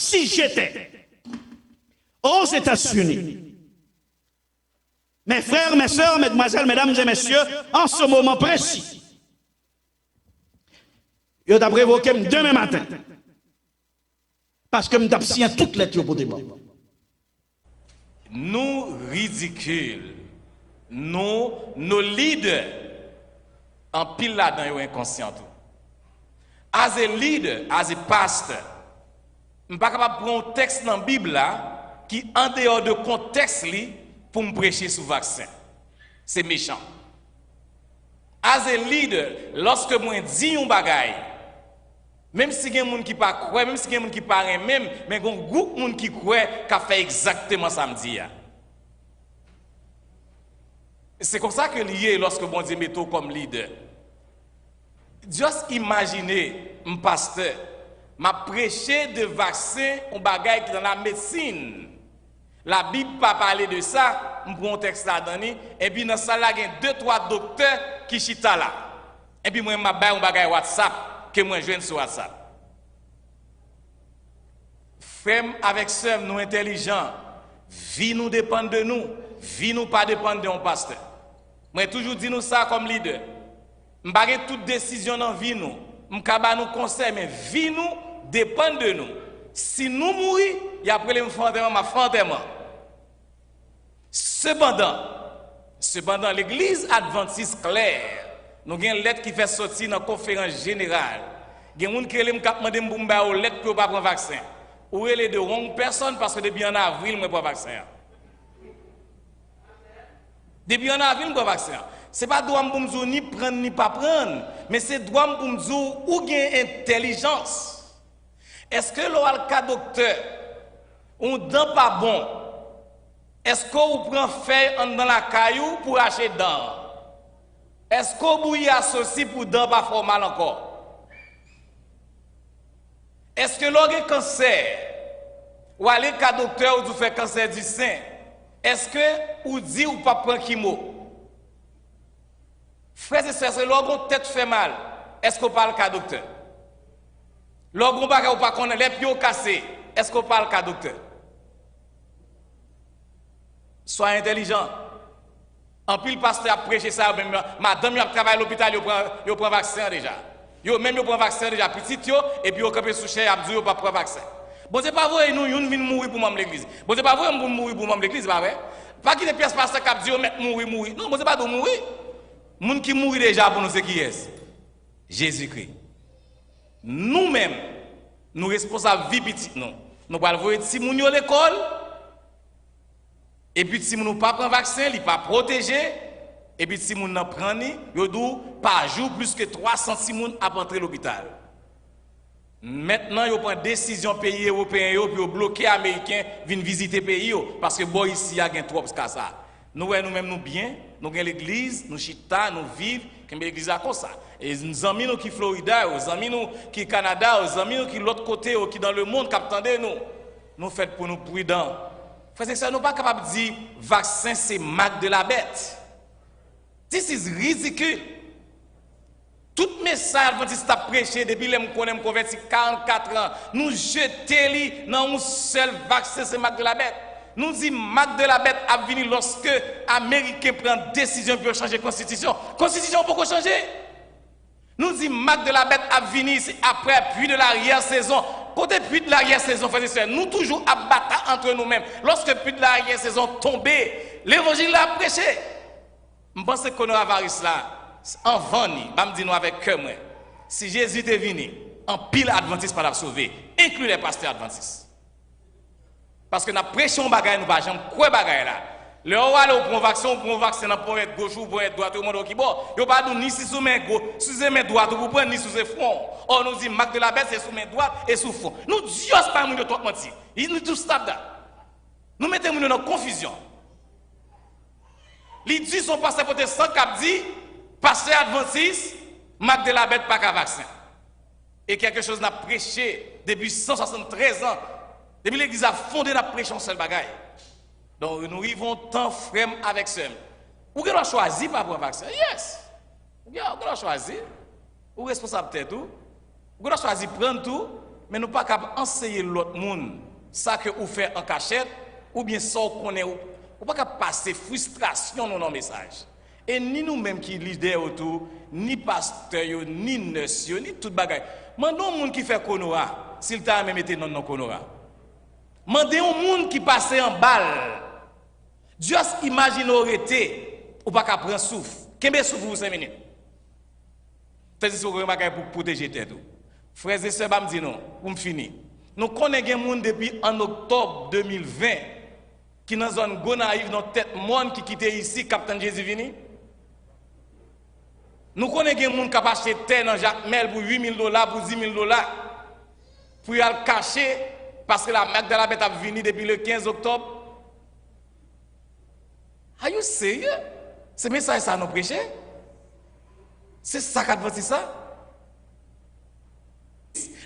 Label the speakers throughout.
Speaker 1: si j'étais aux États-Unis, mes frères, mes sœurs, mesdemoiselles, mesdames et messieurs, en ce moment précis, je vais prévoquer demain matin, parce que je signé toutes les lettres pour débat.
Speaker 2: Nous ridicules, nos leaders, en pile là-dedans, ils sont inconscients. As a leader, as a pastor, je ne suis pas capable de prendre un texte dans la Bible là, qui en dehors de contexte pour me prêcher sur le vaccin. C'est méchant. As a leader, lorsque moi dis un bagay, même si il y a des gens qui ne croient pas, même si il y a des gens qui ne croient pas, même, mais il y a un groupe de gens qui croient qui a fait exactement ça me dit. C'est comme ça que lié lorsque bon Dieu met comme leader. Juste imaginez, un pasteur, m'a prêché de vaccin, un bagay qui dans la médecine. La Bible pas parler de ça, je prends un texte là-dedans, et puis dans ça là, il y a 2-3 docteurs qui chita là. Et puis moi, je vais un bagay WhatsApp, que moi je sur WhatsApp. Frère avec sœur, nous intelligents, vie nous dépend de nous, vie nous pas dépend de un pasteur. Moi toujours dit nous ça comme leader. Je ne pas toute décision dans la vie nous. Je ne pas nous conseil, mais vie nous dépend de nous. Si nous mourons, il y a après le fondement. Cependant, l'église adventiste claire, nous avons une lettre qui fait sortir dans la conférence générale. Il y a des gens qui ont demandé une lettre pour ne pas prendre le vaccin. Ou elle est de wrong personne parce que depuis en avril, je prends le vaccin. Depuis en avril, je prends le vaccin. Ce n'est pas droit pour me dire ni prendre ni pas prendre, mais c'est droit pour me dire où il y a intelligence. Est-ce que le cas docteur, on ne pas bon? Est-ce qu'on prend fait dans la caillou pour acheter dents? Est-ce qu'on bouille associé pour dents pas faire mal encore? Est-ce que l'on a cancer? Ou aller cas docteur ou fait cancer du sein? Est-ce que ou dit ou pas prendre chimo? Frères et sœurs, l'orgon tête fait mal. Est-ce qu'on parle cas docteur? L'orgon baga ou pas connaît les pieds cassés. Est-ce qu'on parle cas docteur? Sois intelligent. En pile pasteur a prêché ça, madame a travaillé à l'hôpital, il prend vaccin déjà. Même il prend vaccin déjà petit et puis il campé sous cher a dit il pas prend vaccin. Bon c'est pas vrai nous une vient mourir pour membre l'église. Bon c'est pas vrai nous mourir pour membre l'église pas vrai? Pas qu'il y ait pièce pasteur qui a dit mettre mourir. Non, bon c'est pas de mourir. Moun qui mourit déjà pour nous c'est qui est? Jésus-Christ. Nous-mêmes nous responsables vie petite non. Nous pas voir si moun yo l'école. Et puis si nous pas prend vaccin, il pas protégé. Et puis si nous n'en prenons, yo dou par jour plus que 306 moun à entrer l'hôpital. Maintenant, yo prend décision pays européen yo puis yo bloquer américain viennent visiter pays yo parce que boy ici y a gen trop cas ça. Nous-mêmes nous bien, nous avons l'église, nous chita, nous vivons, comme l'église a comme ça. Et nous amis nous qui Florida, nous amis nous qui Canada, nous amis nous qui l'autre côté, qui dans le monde, qui attendent nous faisons pour nous prudents. Frères et sœurs, nous ne sommes pas capables de dire vaccin c'est marque de la bête. This is ridicule. Tout message adventiste a prêché depuis que nous converti 44 ans, nous jetons dans un seul vaccin c'est marque de la bête. Nous disons marque de la bête a venu lorsque les Américains prennent décision pour changer la Constitution. La Constitution pourquoi changer? Nous disons marque de la bête a venu après puis de l'arrière-saison. Côté puis de l'arrière-saison, frères et sœurs, nous toujours abattus entre nous-mêmes. Lorsque puis de l'arrière-saison tombé, l'évangile a prêché. Je pense que nous avons là, en vani, je dis nous avec cœur. Si Jésus est venu, en pile adventiste pour la sauver, inclus les pasteurs adventistes. Parce que nous prêchons un bagage, nous ne pouvons pas quoi bagage là. Le roi le prend vaccin dans pour être gauche ou pour être droite, tout le monde qui bon. Il pas nous ni sous main gauche, sous main droite pour prendre ni sous front. Or nous dit marque de la bête c'est sous main droite et sous front. Nous Dieu pas nous de trop mentir. Il nous tout stop là. Nous mettons nous dans confusion. Les Dieu sont passés pour des 100 cap dit pasteur adventiste marque de la bête pas qu'à vaccin. Et quelque chose n'a prêché depuis 173 ans. Depuis l'église a fondé la prêche seul bagaille. Donc nous vivons tant frère avec seul. Ou que l'on choisit pas pour un vaccin? Yes. Ou que l'on choisit? Ou responsable peut-être tout? Ou que l'on choisit prendre tout? mais nous pas capable enseigner l'autre monde ça que vous fait en cachette ou bien ça qu'on est ou pas capable passer frustration dans nos messages. Et ni nous-mêmes qui leader autour, ni pasteur, ni nurse, ni tout bagaille. Mandons au monde qui fait Konora, s'il t'a même été non Konora. Mandez au monde qui passe en balle. Juste imagine aurait été ou pas qu'à prendre souffle. Combien souffle pour 5 minutes? Faites ce que pour protéger tête. Frères et sœurs, me dit non, pour me finir. Nous connaissons des gens depuis en octobre 2020 qui dans zone Gonaïve dans tête monde qui quitté ici Capitaine Jésus vini. Nous connaissons des gens qui ont acheté terre dans Jacques Mel pour $8,000 pour $10,000 pour y aller cacher parce que la marque de la bête a venu depuis le 15 octobre. Are you serious? C'est message ça nous prêcher? C'est ça qu'a dit ça?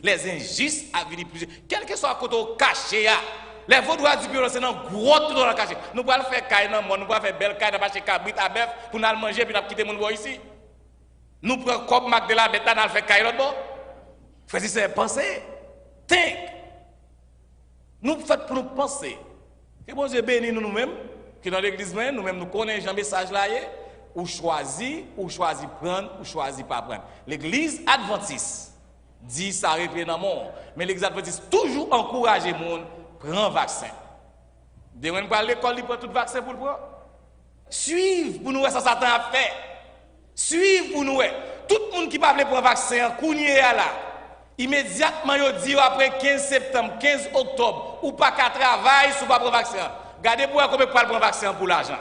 Speaker 2: Les injustes a venu plusieurs. Quel que soit côté caché, les vaudois du bureau, c'est dans grotte dans la caché. Nous pouvons faire caille dans le monde, nous pouvons faire belle caille dans le cabrit à bœuf pour nous manger puis nous quitter mon bois ici. Nous prenons comme marque de la bête, nous faire caille l'autre bord. Frère, c'est penser. Think. Nous faisons pour nous penser. Que bon Dieu bénisse nous-mêmes, que dans l'église, nous-mêmes, nous connaissons un message là, ou choisir prendre, ou choisir pas prendre. L'église adventiste dit ça répète dans le monde, mais l'église adventiste toujours encourage les gens à prendre vaccin. De on va à l'école, il prend tout vaccin pour le prendre. Suivre pour nous, ça Satan a fait. Suivre pour nous. Tout le monde qui va prendre vaccin, kounye là. Immédiatement, il dit après 15 septembre, 15 octobre, ou pas qu'à travailler, ou pas prendre vaccin. Gardez pour combien pour prendre vaccin pour l'argent.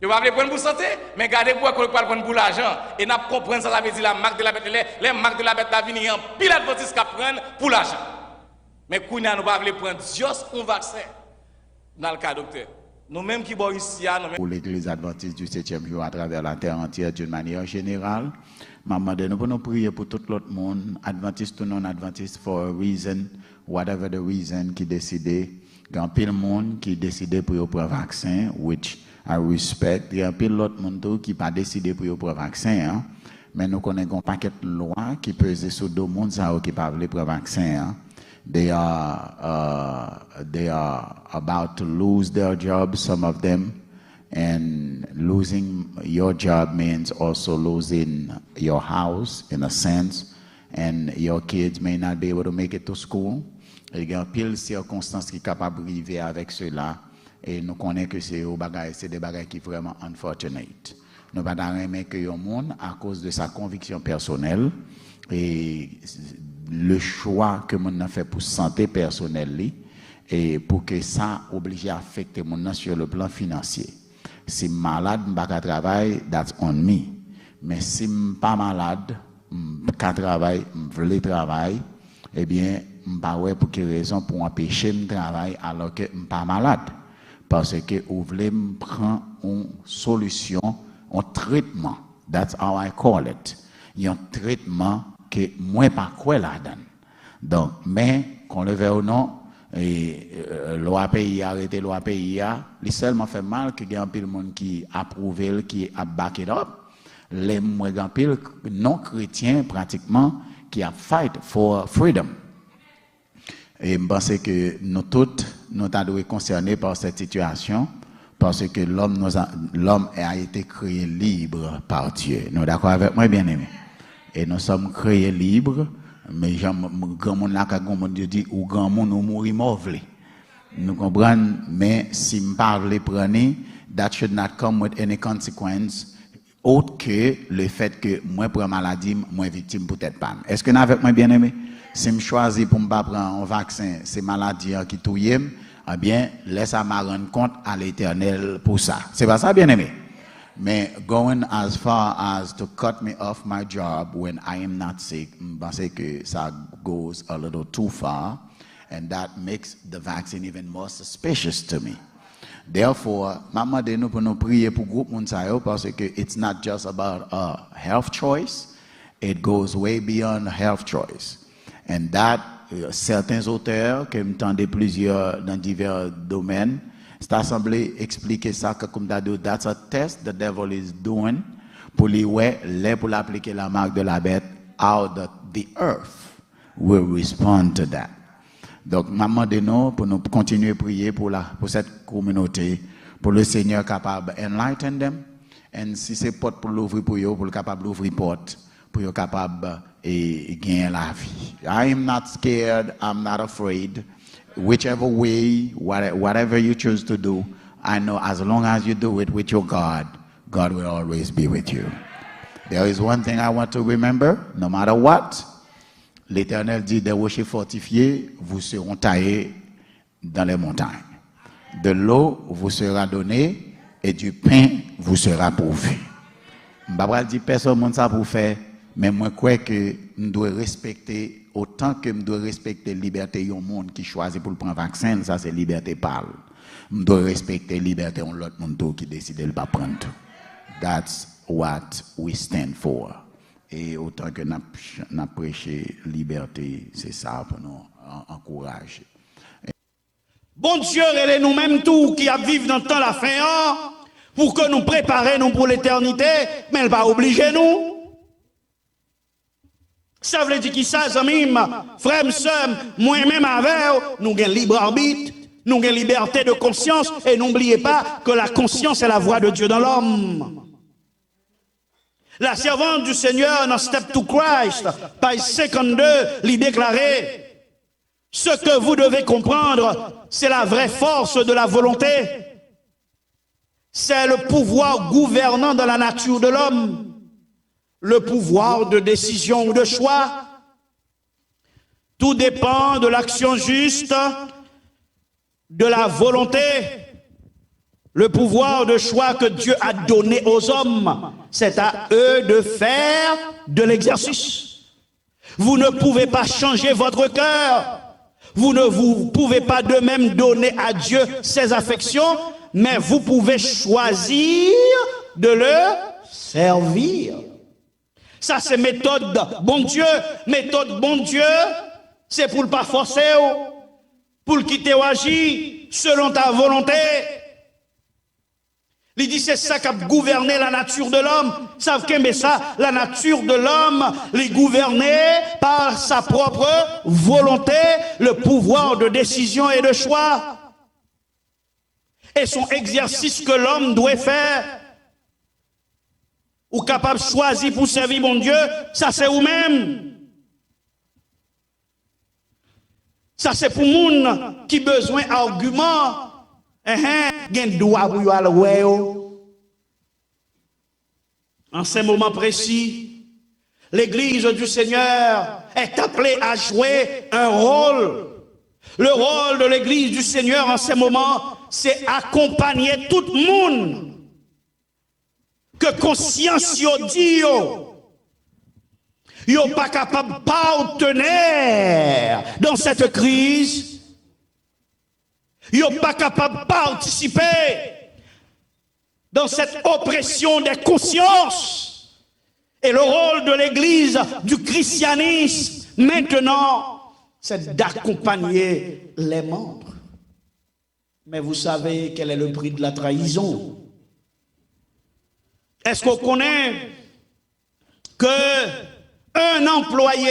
Speaker 2: Vous ne pouvez pas prendre pour santé, mais gardez pour combien pour prendre pour l'argent. Et nous comprenons ça, ça veut dire la marque de la bête, les marques de la bête, la vie en pile adventiste qu'à prendre pour l'argent. Mais nous ne pouvons pas prendre juste un vaccin. Dans le cas, docteur. Nous-mêmes qui sommes ici,
Speaker 3: pour l'Église adventiste du 7e jour à travers la terre entière d'une manière générale, maman, nous pouvons prier pour tout l'autre monde, adventiste ou non adventiste, for a reason, whatever the reason, qui décide. Il y a un peu de monde qui décide pour prendre vaccin, which I respect. Il y a un peu l'autre monde qui n'a pas décidé pour prendre vaccin. Hein? Mais nous connaissons un paquet de lois qui pesent sur deux mondes qui ne pas prendre vaccin. Hein? They are about to lose their jobs, some of them, and losing your job means also losing your house in a sense, and your kids may not be able to make it to school. Il y a pile circonstances qui sont capables de vivre avec cela, et nous connaissons que c'est des bagages qui sont vraiment unfortunate. Nous ne pouvons pas aimer que le monde à cause de sa conviction personnelle et le choix que mon a fait pour santé personnelle et pour que ça oblige à affecter mon sur le plan financier. Si malade, je ne peux pas travailler, that's on me. Mais si je ne suis pas malade, je peux travailler, je veux travailler, eh bien, je ne sais pas pour quelle raison pour empêcher de travailler alors que je ne suis pas malade. Parce que vous voulez prendre une solution, un traitement. That's how I call it. Il y a un traitement que moi pas quoi là-dedans. Donc, mais qu'on le veuille ou non, loi pays arrêté loi pays il seulement fait mal que y a un pile monde qui approuve qui a back it up. Les moins grand pile non chrétiens pratiquement qui a fight for freedom. Et je pense que nous tous nous sommes concernés par cette situation parce que l'homme a été créé libre par Dieu. Nous sommes d'accord avec moi, bien aimé. Et nous sommes créés libres, mais grand monde là, quand on dit ou grand monde nous mourir mauvais. Nous comprenons, mais si je parle prendre, that should not come with any consequence autre que le fait que moi prends maladie, moi victime peut-être pas. Est-ce que vous avec moi bien aimé? Si je choisis pour ne pas prendre un vaccin, c'est maladie qui touille, eh bien, laisse-moi me rendre compte à l'Éternel pour ça. C'est pas ça bien aimé? Mais going as far as to cut me off my job when I am not sick, je pense que ça goes a little too far, and that makes the vaccine even more suspicious to me. Therefore, maman de nous pour nous prier pour groupe Mounsayo parce que it's not just about a health choice, it goes way beyond health choice. And that certains auteurs qui m'entendent plusieurs dans divers domaines, c'est semblé expliquer ça que comme that's a test the devil is doing pour lui pour l'appliquer la marque de la bête out of the earth. will respond to that. Donc, maman de nous, pour nous continuer à prier pour cette communauté, pour le Seigneur capable enlighten them, et si c'est porte pour l'ouvrir pour eux, pour le capable d'ouvrir porte, pour eux capable et gagner la vie. I am not scared, I'm not afraid. Whichever way, whatever you choose to do, I know as long as you do it with your God, God will always be with you. There is one thing I want to remember, no matter what, l'Éternel dit, des rochers fortifiés vous seront taillés dans les montagnes. De l'eau vous sera donnée et du pain vous sera pourvu. Je ne vais pas dire personne ne ça pour faire, mais moi je crois que nous devons respecter, autant que nous devons respecter la liberté du monde qui choisit pour prendre le vaccin, ça c'est liberté parle. Nous devons respecter la liberté de l'autre monde qui décide de ne pas prendre tout. That's what we stand for. Et autant que nous prêché liberté, c'est ça pour nous encourager.
Speaker 1: Bon Dieu, et nous-mêmes tous qui vivent dans le temps la fin, pour que nous préparions pour l'éternité, mais elle va obliger nous. Ça veut dire qui ça, amis, frères, sœurs, moi-même avec, nous avons libre arbitre, nous avons liberté de conscience, et n'oubliez pas que la conscience est la voix de Dieu dans l'homme. La servante du Seigneur dans Step to Christ, page 52, lui déclarait, ce que vous devez comprendre, c'est la vraie force de la volonté. C'est le pouvoir gouvernant dans la nature de l'homme. Le pouvoir de décision ou de choix. Tout dépend de l'action juste, de la volonté. Le pouvoir de choix que Dieu a donné aux hommes, c'est à eux de faire de l'exercice. Vous ne pouvez pas changer votre cœur. Vous ne pouvez pas de même donner à Dieu ses affections, mais vous pouvez choisir de le servir. Ça, c'est méthode bon Dieu. Méthode bon Dieu, c'est pour ne pas forcer, pour le quitter ou agir selon ta volonté. Il dit c'est ça qui a gouverné la nature de l'homme. Savent que mais ça, la nature de l'homme, est gouvernée par sa propre volonté, le pouvoir de décision et de choix. Et son exercice que l'homme doit faire, ou capable de choisir pour servir mon Dieu, ça c'est vous-même. Ça c'est pour moun qui besoin d'arguments. En ces moments précis, l'Église du Seigneur est appelée à jouer un rôle. Le rôle de l'Église du Seigneur en ces moments, c'est accompagner tout le monde. Que conscience yo dit yo pas capable de partenaire dans cette crise. Ils ne sont pas capables de participer dans cette oppression des consciences. Et le rôle de l'Église, du christianisme, maintenant, c'est d'accompagner les membres. Mais vous savez quel est le prix de la trahison? Est-ce qu'on connaît qu'un employé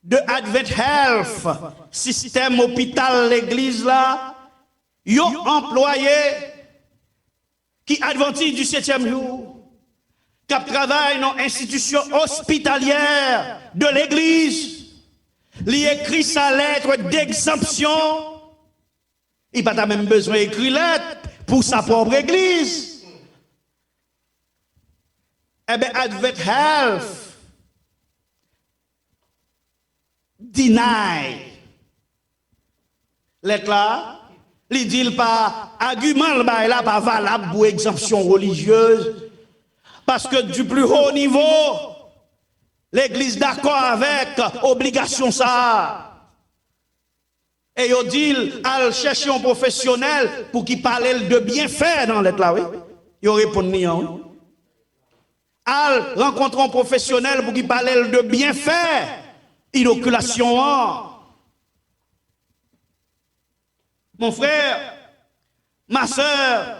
Speaker 1: de Advent Health, système hôpital, l'église là, yon employé qui adventiste du 7e jour, qui travaille dans l'institution hospitalière de l'église, il écrit sa lettre d'exemption, il n'a pas même besoin d'écrire lettre pour sa propre église. Eh bien, Advent Health deny. L'être là, il dit pas argument là pas valable pour exemption religieuse parce que du plus haut niveau l'église d'accord avec obligation ça. Et il dit al chercher un professionnel pour qu'il parle de bienfait dans l'être là oui. Il répond non. Al rencontrer un professionnel pour qu'il parle de bienfait. Inoculation. Mon frère, ma soeur,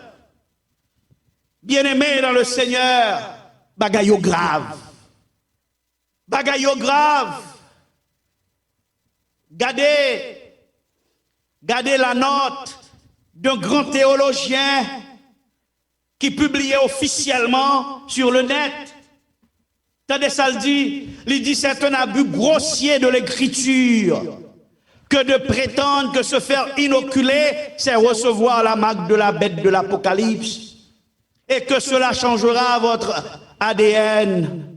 Speaker 1: bien-aimé dans le Seigneur, bagaille grave. Bagaille grave. Gardez la note d'un grand théologien qui publiait officiellement sur le net. Tandis ça le dit c'est un abus grossier de l'écriture que de prétendre que se faire inoculer, c'est recevoir la marque de la bête de l'Apocalypse et que cela changera votre ADN.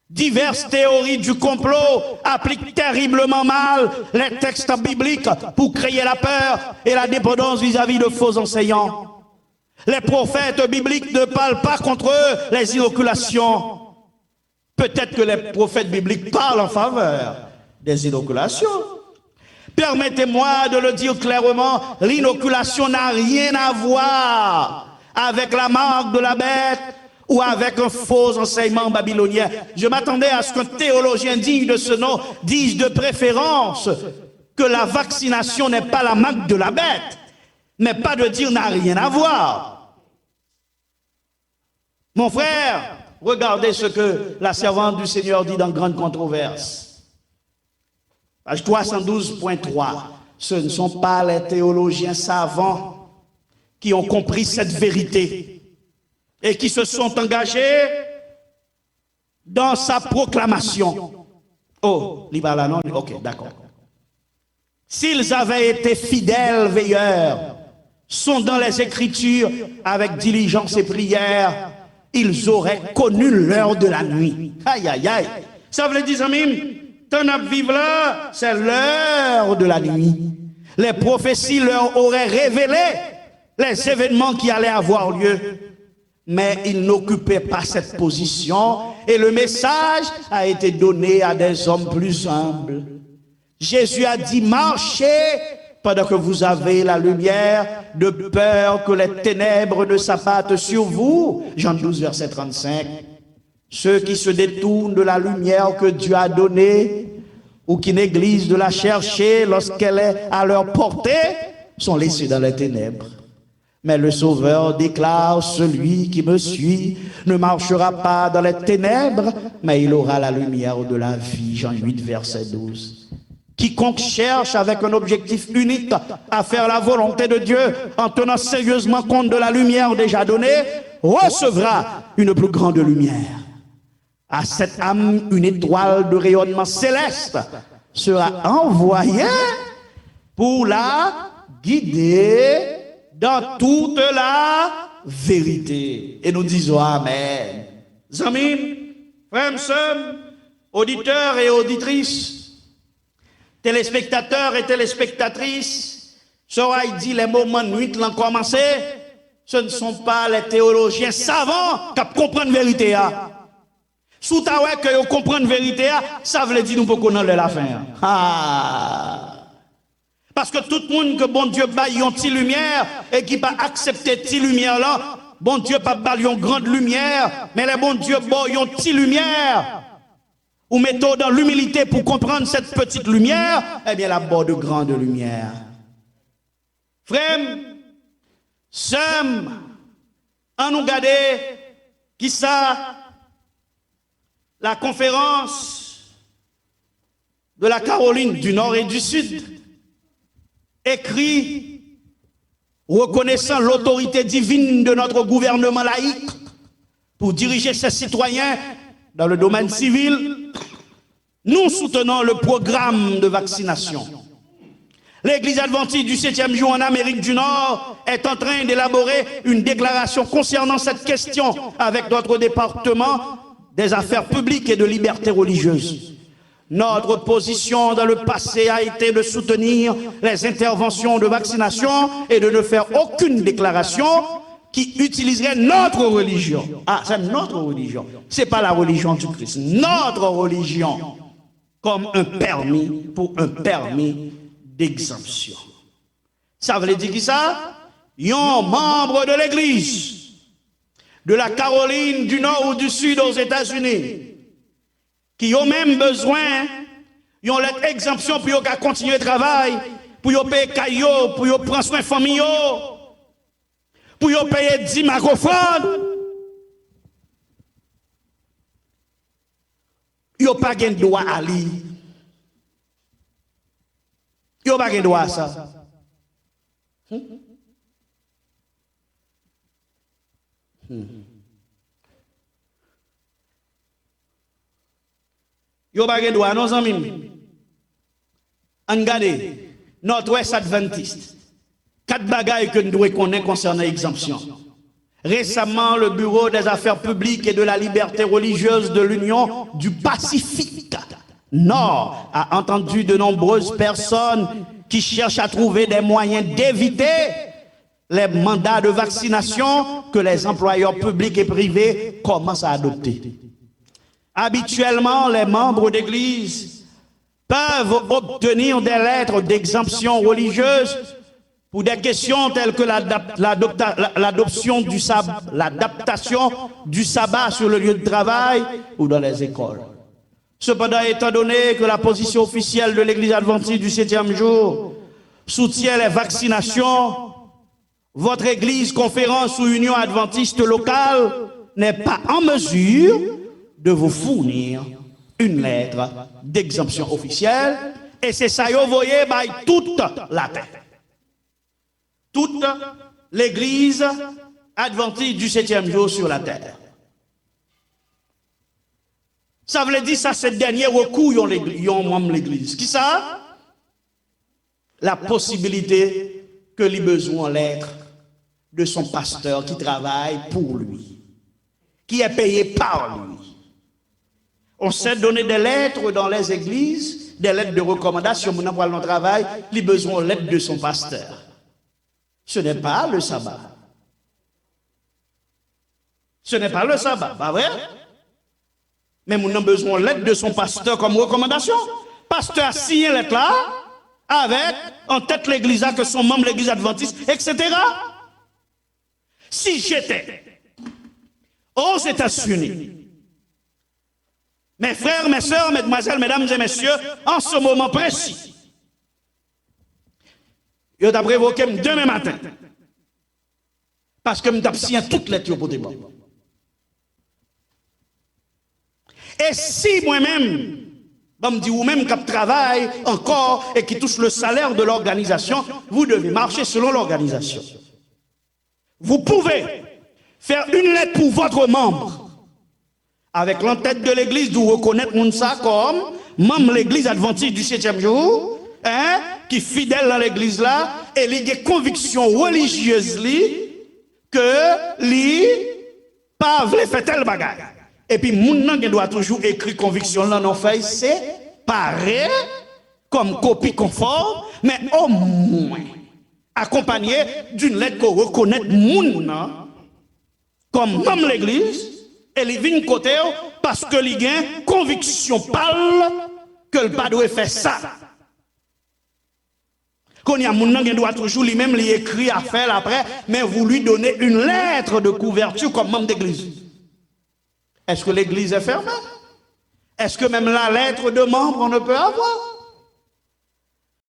Speaker 1: Diverses théories du complot appliquent terriblement mal les textes bibliques pour créer la peur et la dépendance vis-à-vis de faux enseignants. Les prophètes bibliques ne parlent pas contre eux les inoculations. Peut-être que les prophètes bibliques parlent en faveur des inoculations. Permettez-moi de le dire clairement, l'inoculation n'a rien à voir avec la marque de la bête ou avec un faux enseignement babylonien. Je m'attendais à ce qu'un théologien digne de ce nom dise de préférence que la vaccination n'est pas la marque de la bête, mais pas de dire n'a rien à voir. Mon frère, regardez ce que la servante du Seigneur dit dans Grande Controverse. Page 312.3. Ce ne sont pas les théologiens savants qui ont compris cette vérité et qui se sont engagés dans sa proclamation. Oh, il va là, non? Ok, d'accord. S'ils avaient été fidèles veilleurs, sondant les Écritures avec diligence et prière, ils auraient connu l'heure de la nuit. Aïe, aïe, aïe. Ça veut dire, amis, ton vivre là, c'est l'heure de la nuit. Les prophéties leur auraient révélé les événements qui allaient avoir lieu. Mais ils n'occupaient pas cette position et le message a été donné à des hommes plus humbles. Jésus a dit, marchez pendant que vous avez la lumière, de peur que les ténèbres ne s'abattent sur vous. Jean 12, verset 35. Ceux qui se détournent de la lumière que Dieu a donnée ou qui négligent de la chercher lorsqu'elle est à leur portée sont laissés dans les ténèbres. Mais le Sauveur déclare, celui qui me suit ne marchera pas dans les ténèbres, mais il aura la lumière de la vie. Jean 8, verset 12. Quiconque cherche avec un objectif unique à faire la volonté de Dieu en tenant sérieusement compte de la lumière déjà donnée, recevra une plus grande lumière. À cette âme, une étoile de rayonnement céleste sera envoyée pour la guider dans toute la vérité. Et nous disons Amen. Amis, frères, sœurs, auditeurs et auditrices, téléspectateurs et téléspectatrices, Sora dit les moments de nuit l'ont commencé, ce ne sont pas les théologiens savants qui comprennent la vérité. Sous ta ouais que vous comprenez la vérité, ça veut dire nous pouvons connaître la fin. Parce que tout le monde que bon Dieu baille une petite lumière et qui pas accepter cette lumière là, bon Dieu pas baille une grande lumière, mais les bon Dieu baille une petite lumière. Ou mettons dans l'humilité pour comprendre cette petite lumière, eh bien la bord de grande lumière. Frère, sommes en nous garder qui ça la conférence de la Caroline du Nord et du Sud écrit reconnaissant l'autorité divine de notre gouvernement laïque pour diriger ses citoyens dans le domaine civil. Nous soutenons le programme de vaccination. L'Église adventiste du 7e jour en Amérique du Nord est en train d'élaborer une déclaration concernant cette question avec notre département des affaires publiques et de liberté religieuse. Notre position dans le passé a été de soutenir les interventions de vaccination et de ne faire aucune déclaration qui utiliserait notre religion. Ah, c'est notre religion. C'est pas la religion du Christ. Notre religion comme un permis pour un permis d'exemption. Ça veut dire qui ça? Un membre de l'Église de la Caroline du Nord ou du Sud aux États-Unis qui ont même besoin, ils ont l'exemption pour qu'ils continuent le travail, pour qu'ils payent caillot, pour qu'ils prennent soin de famille, pour qu'ils payent 10 microphones. Ils n'ont pas de droit à lire. Yo pas droit à ça. Yo pas droit, nos amis. Regardez, Nord-Ouest Adventiste. 4 bagailles que nous devons connaître concernant l'exemption. Récemment, le Bureau des Affaires publiques et de la liberté religieuse de l'Union du Pacifique Nord a entendu de nombreuses personnes qui cherchent à trouver des moyens d'éviter les mandats de vaccination que les employeurs publics et privés commencent à adopter. Habituellement, les membres d'église peuvent obtenir des lettres d'exemption religieuse pour des questions telles que l'adaptation du sabbat sur le lieu de travail ou dans les écoles. Cependant, étant donné que la position officielle de l'Église adventiste du 7e jour soutient les vaccinations, votre Église, conférence ou union adventiste locale n'est pas en mesure de vous fournir une lettre d'exemption officielle, et c'est ça que vous voyez by toute la terre. Toute l'Église adventiste du 7e jour sur la terre. Ça veut dire ça, c'est le dernier recours, yon membre l'Église. Qui ça? La possibilité que lui besoin l'être de son pasteur qui travaille pour lui, qui est payé par lui. On sait donner des lettres dans les églises, des lettres de recommandation, pour notre travail, lui besoin l'aide de son pasteur. Ce n'est pas le sabbat. Ce n'est pas le sabbat, pas vrai? Mais nous avons besoin de l'aide de son pasteur comme recommandation. Pasteur a signé lettre là, avec en tête l'église, que son membre l'église adventiste, etc. Si j'étais aux États-Unis, mes frères, mes sœurs, mesdemoiselles, mesdames et messieurs, en ce moment précis, je t'ai prévoqué demain matin, parce que je t'ai signé toutes les lettres pour des membres. Et si moi-même, je me dis vous-même qui travaille encore et qui touche le salaire de l'organisation, vous devez marcher selon l'organisation. Vous pouvez faire une lettre pour votre membre, avec l'entête de l'église, d'où reconnaître Mounsa comme membre de l'église adventiste du 7e jour, qui est fidèle dans l'église là, et il a conviction religieuse que lui pas voulu faire tel bagage. Et puis, moun qui doit toujours écrire conviction dans nos feuilles, c'est pareil, comme copie conforme, mais au moins accompagné d'une lettre qu'on reconnaît moun comme membre de l'église, et il vient côté parce que il a conviction parle que le pas doit faire ça. Quand il y a moun qui doit toujours lui-même lui écrire à faire après, mais vous lui donnez une lettre de couverture comme membre d'église. Est-ce que l'église est fermée? Est-ce que même la lettre de membre on ne peut avoir?